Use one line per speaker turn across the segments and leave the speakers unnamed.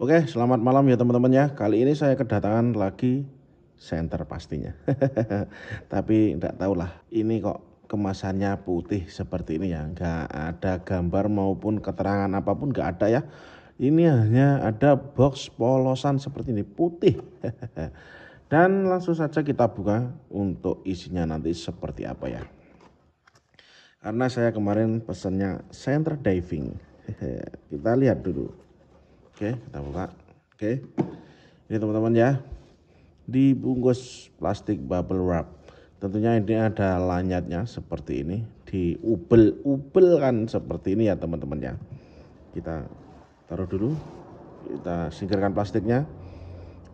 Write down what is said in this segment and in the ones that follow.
Oke, selamat malam ya teman-teman ya. Kali ini saya kedatangan lagi senter pastinya. Tapi enggak tahulah, ini kok kemasannya putih seperti ini ya. Enggak ada gambar maupun keterangan apapun enggak ada ya. Ini hanya ada box polosan seperti ini, putih. Dan langsung saja kita buka untuk isinya nanti seperti apa ya. Karena saya kemarin pesannya center diving. Kita lihat dulu. Oke, kita buka. Oke, ini teman-teman ya, dibungkus plastik bubble wrap. Tentunya ini ada lanyardnya seperti ini, diubel-ubel kan seperti ini ya teman-teman ya. Kita taruh dulu, kita singkirkan plastiknya.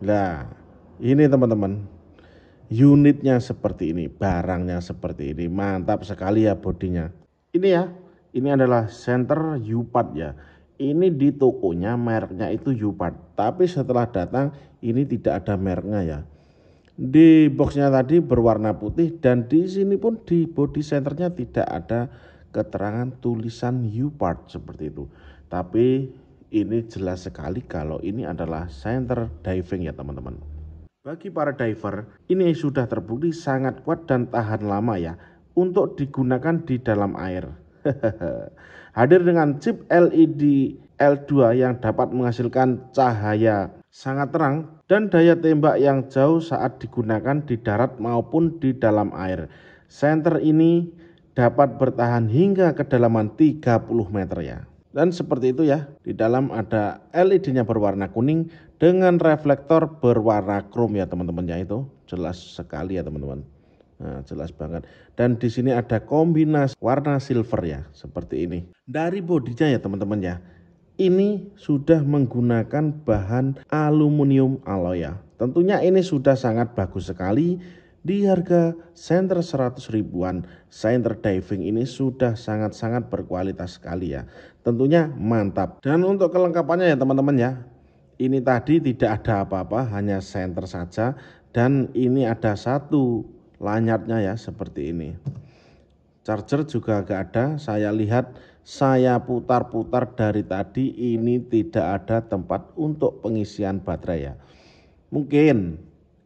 Nah, ini teman-teman, unitnya seperti ini, barangnya seperti ini, mantap sekali ya bodinya. Ini ya, ini adalah center U-Part ya. Ini di tokonya mereknya itu U-Part, tapi setelah datang ini tidak ada mereknya ya. Di boxnya tadi berwarna putih dan di sini pun di body centernya tidak ada keterangan tulisan U-Part seperti itu. Tapi ini jelas sekali kalau ini adalah center diving ya teman-teman. Bagi para diver, ini sudah terbukti sangat kuat dan tahan lama ya untuk digunakan di dalam air. Hadir dengan chip LED L2 yang dapat menghasilkan cahaya sangat terang dan daya tembak yang jauh saat digunakan di darat maupun di dalam air. Senter ini dapat bertahan hingga kedalaman 30 meter ya. Dan seperti itu ya, di dalam ada LED-nya berwarna kuning dengan reflektor berwarna krom ya teman-teman ya, itu jelas sekali ya teman-teman. Nah, jelas banget. Dan di sini ada kombinasi warna silver ya, seperti ini. Dari bodinya ya teman-teman ya, ini sudah menggunakan bahan aluminium alloy ya. Tentunya ini sudah sangat bagus sekali. Di harga senter 100 ribuan, center diving ini sudah sangat-sangat berkualitas sekali ya. Tentunya mantap. Dan untuk kelengkapannya ya teman-teman ya, ini tadi tidak ada apa-apa, hanya senter saja. Dan ini ada satu lanyardnya ya seperti ini. Charger juga gak ada. Saya lihat, saya putar-putar dari tadi, ini tidak ada tempat untuk pengisian baterai ya. Mungkin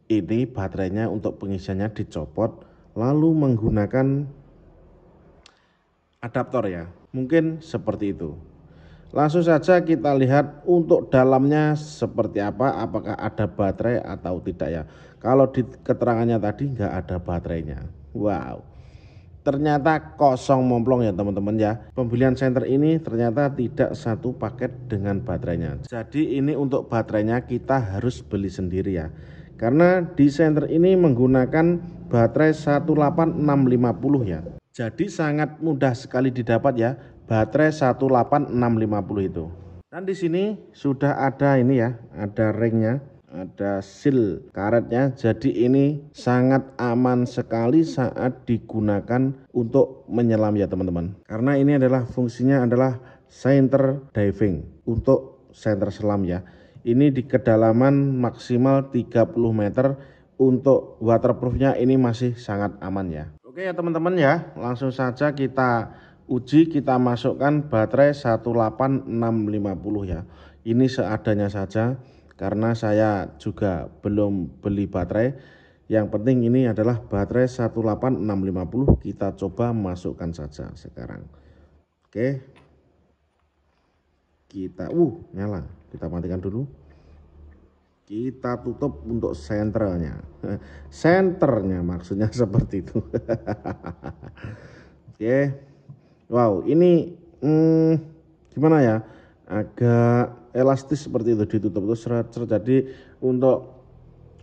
ini baterainya untuk pengisiannya dicopot lalu menggunakan adaptor ya. Mungkin seperti itu. Langsung saja kita lihat untuk dalamnya seperti apa, apakah ada baterai atau tidak ya. Kalau di keterangannya tadi nggak ada baterainya. Wow, ternyata kosong momplong ya teman-teman ya. Pembelian senter ini ternyata tidak satu paket dengan baterainya. Jadi ini untuk baterainya kita harus beli sendiri ya. Karena di senter ini menggunakan baterai 18650 ya. Jadi sangat mudah sekali didapat ya, baterai 18650 itu. Dan di sini sudah ada ini ya, ada ringnya, ada seal karetnya. Jadi ini sangat aman sekali saat digunakan untuk menyelam ya teman-teman. Karena ini adalah fungsinya adalah center diving untuk center selam ya. Ini di kedalaman maksimal 30 meter. Untuk waterproofnya ini masih sangat aman ya. Oke ya teman-teman ya, langsung saja kita uji, kita masukkan baterai 18650 ya. Ini seadanya saja karena saya juga belum beli baterai. Yang penting ini adalah baterai 18650, kita coba masukkan saja sekarang. Oke, kita nyala, kita matikan dulu. Kita tutup untuk senternya. Senternya maksudnya seperti itu. Oke. Wow, ini gimana ya? Agak elastis seperti itu, ditutup itu seret. Jadi untuk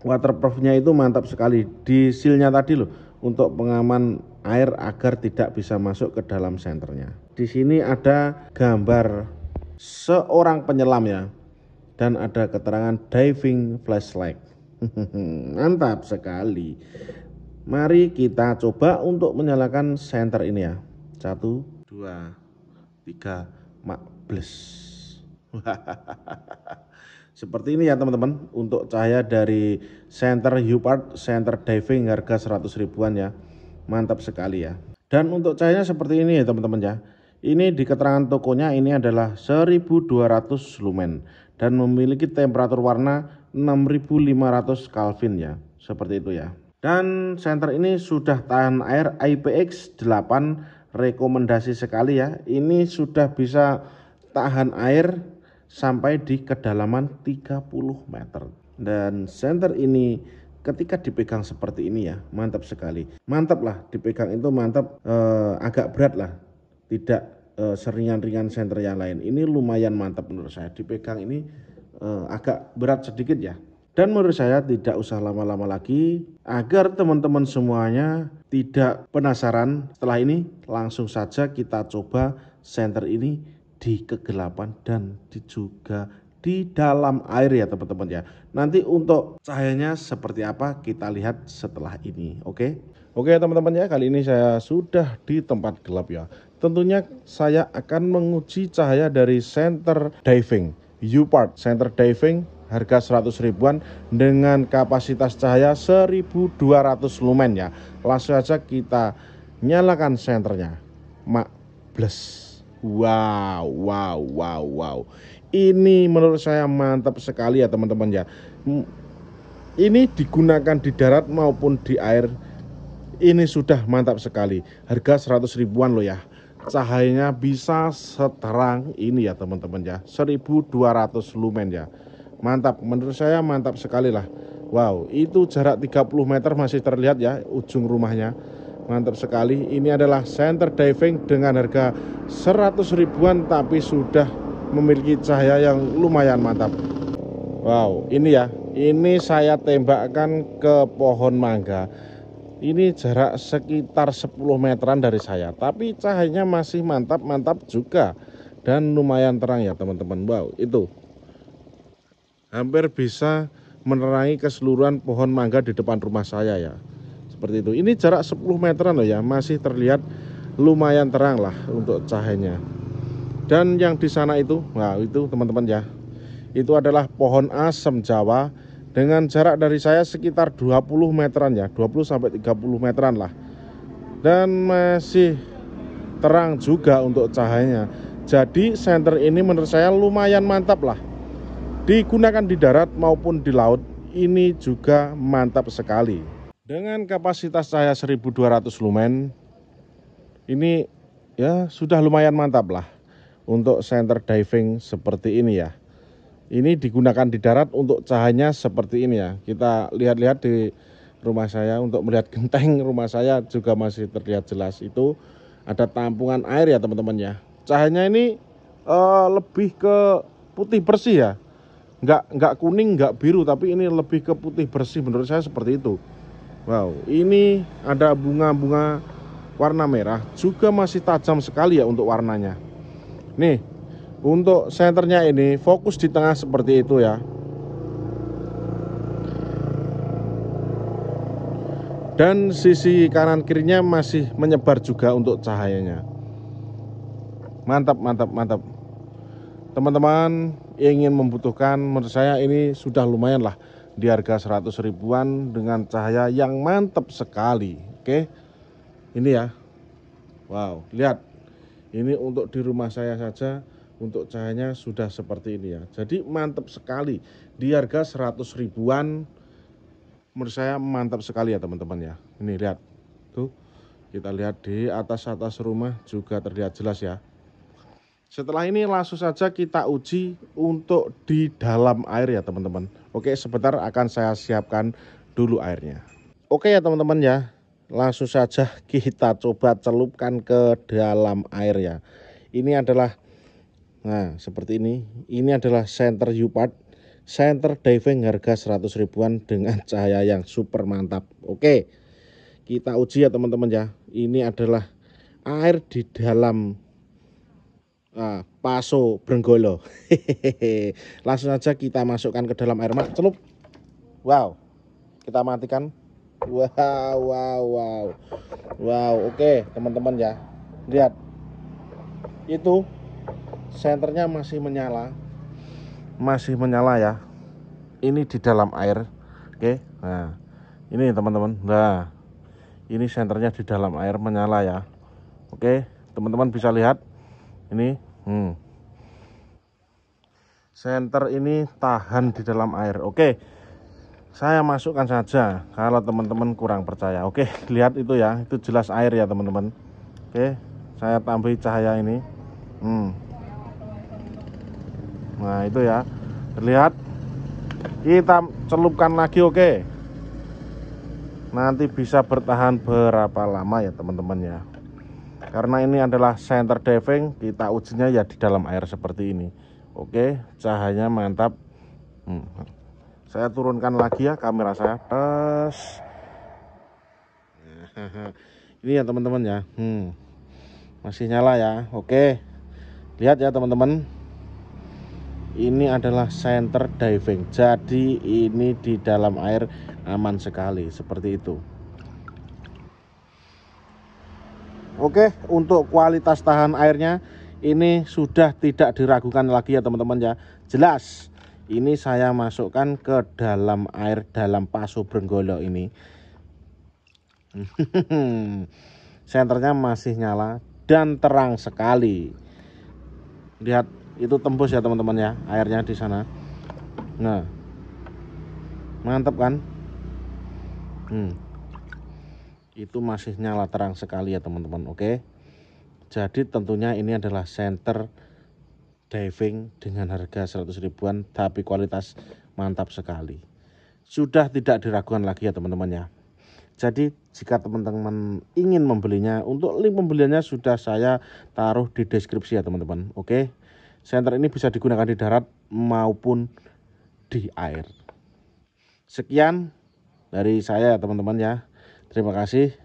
waterproofnya itu mantap sekali. Di sealnya tadi loh, untuk pengaman air agar tidak bisa masuk ke dalam senternya. Di sini ada gambar seorang penyelam ya. Dan ada keterangan diving flashlight. Mantap sekali. Mari kita coba untuk menyalakan senter ini ya. 1, 2, 3, mables. Seperti ini ya teman-teman, untuk cahaya dari center U-Part, center diving harga 100 ribuan ya. Mantap sekali ya. Dan untuk cahayanya seperti ini ya teman-teman ya. Ini di keterangan tokonya ini adalah 1200 lumen dan memiliki temperatur warna 6500 Kelvin ya, seperti itu ya. Dan senter ini sudah tahan air IPX8, rekomendasi sekali ya. Ini sudah bisa tahan air sampai di kedalaman 30 meter. Dan senter ini ketika dipegang seperti ini ya, mantap sekali. Mantap lah, dipegang itu mantap, agak berat lah. Tidak seringan-ringan senter yang lain. Ini lumayan mantap menurut saya. Dipegang ini agak berat sedikit ya. Dan menurut saya tidak usah lama-lama lagi, agar teman-teman semuanya tidak penasaran. Setelah ini langsung saja kita coba senter ini di kegelapan dan juga di dalam air ya teman-teman ya. Nanti untuk cahayanya seperti apa kita lihat setelah ini. Oke teman-teman ya, kali ini saya sudah di tempat gelap ya. Tentunya saya akan menguji cahaya dari center diving U-Part center diving harga 100 ribuan dengan kapasitas cahaya 1200 lumen ya. Langsung saja kita nyalakan senternya. Bless. Wow. Ini menurut saya mantap sekali ya teman-teman ya. Ini digunakan di darat maupun di air. Ini sudah mantap sekali. Harga 100 ribuan loh ya. Cahayanya bisa seterang ini ya teman-teman ya. 1200 lumen ya. Mantap, menurut saya mantap sekali lah. Wow, itu jarak 30 meter masih terlihat ya ujung rumahnya. Mantap sekali. Ini adalah center diving dengan harga 100 ribuan tapi sudah memiliki cahaya yang lumayan mantap. Wow, ini ya. Ini saya tembakkan ke pohon mangga. Ini jarak sekitar 10 meteran dari saya, tapi cahayanya masih mantap juga dan lumayan terang ya teman-teman. Wow, itu hampir bisa menerangi keseluruhan pohon mangga di depan rumah saya ya. Seperti itu. Ini jarak 10 meteran loh ya, masih terlihat lumayan terang lah untuk cahayanya. Dan yang di sana itu, nah itu teman-teman ya, itu adalah pohon asem Jawa dengan jarak dari saya sekitar 20 meteran ya, 20 sampai 30 meteran lah. Dan masih terang juga untuk cahayanya. Jadi senter ini menurut saya lumayan mantap lah. Digunakan di darat maupun di laut, ini juga mantap sekali. Dengan kapasitas cahaya 1200 lumen, ini ya sudah lumayan mantap lah untuk center diving seperti ini ya. Ini digunakan di darat untuk cahayanya seperti ini ya. Kita lihat-lihat di rumah saya, untuk melihat genteng rumah saya juga masih terlihat jelas. Itu ada tampungan air ya teman-teman ya. Cahayanya ini lebih ke putih bersih ya. Nggak kuning, nggak biru, tapi ini lebih ke putih bersih, menurut saya seperti itu. Wow, ini ada bunga-bunga warna merah, juga masih tajam sekali ya untuk warnanya. Nih, untuk senternya ini fokus di tengah seperti itu ya. Dan sisi kanan kirinya masih menyebar juga untuk cahayanya. Mantap. Teman-teman ingin membutuhkan, menurut saya ini sudah lumayan lah di harga 100 ribuan dengan cahaya yang mantap sekali. Oke. Ini ya. Wow, lihat. Ini untuk di rumah saya saja, untuk cahayanya sudah seperti ini ya. Jadi mantap sekali. Di harga 100 ribuan menurut saya mantap sekali ya teman-teman ya. Ini lihat. Tuh. Kita lihat di atas rumah juga terlihat jelas ya. Setelah ini langsung saja kita uji untuk di dalam air ya teman-teman. Oke, sebentar akan saya siapkan dulu airnya. Oke ya teman-teman ya. Langsung saja kita coba celupkan ke dalam air ya. Ini adalah, nah seperti ini. Ini adalah center U-Part center diving harga 100 ribuan dengan cahaya yang super mantap. Oke, kita uji ya teman-teman ya. Ini adalah air di dalam Paso Brenggolo. Langsung saja kita masukkan ke dalam air, celup. Wow, kita matikan. Wow. Oke teman-teman ya, lihat itu senternya masih menyala ya. Ini di dalam air. Oke, nah ini teman-teman. Nah ini senternya di dalam air menyala ya. Oke, teman-teman bisa lihat Ini senter ini tahan di dalam air. Oke, saya masukkan saja kalau teman-teman kurang percaya. Oke, lihat itu ya, itu jelas air ya teman-teman. Oke, saya tambahi cahaya ini. Nah itu ya, terlihat. Kita celupkan lagi. Oke, nanti bisa bertahan berapa lama ya teman-teman ya. Karena ini adalah center diving, kita ujinya ya di dalam air seperti ini. Oke, cahayanya mantap. Saya turunkan lagi ya kamera saya. Tes. Ini ya teman-teman ya. Masih nyala ya. Oke, lihat ya teman-teman. Ini adalah center diving. Jadi ini di dalam air aman sekali, seperti itu. Oke, untuk kualitas tahan airnya ini sudah tidak diragukan lagi ya teman-teman ya. Jelas. Ini saya masukkan ke dalam air dalam Paso Brenggolo ini. Senternya masih nyala dan terang sekali. Lihat, itu tembus ya teman-teman ya, airnya di sana. Nah, mantap kan? Itu masih nyala terang sekali ya teman-teman. Oke, jadi tentunya ini adalah center diving dengan harga 100 ribuan, tapi kualitas mantap sekali. Sudah tidak diragukan lagi ya teman-teman ya. Jadi jika teman-teman ingin membelinya, untuk link pembeliannya sudah saya taruh di deskripsi ya teman-teman. Oke, center ini bisa digunakan di darat maupun di air. Sekian dari saya teman-teman ya. Terima kasih.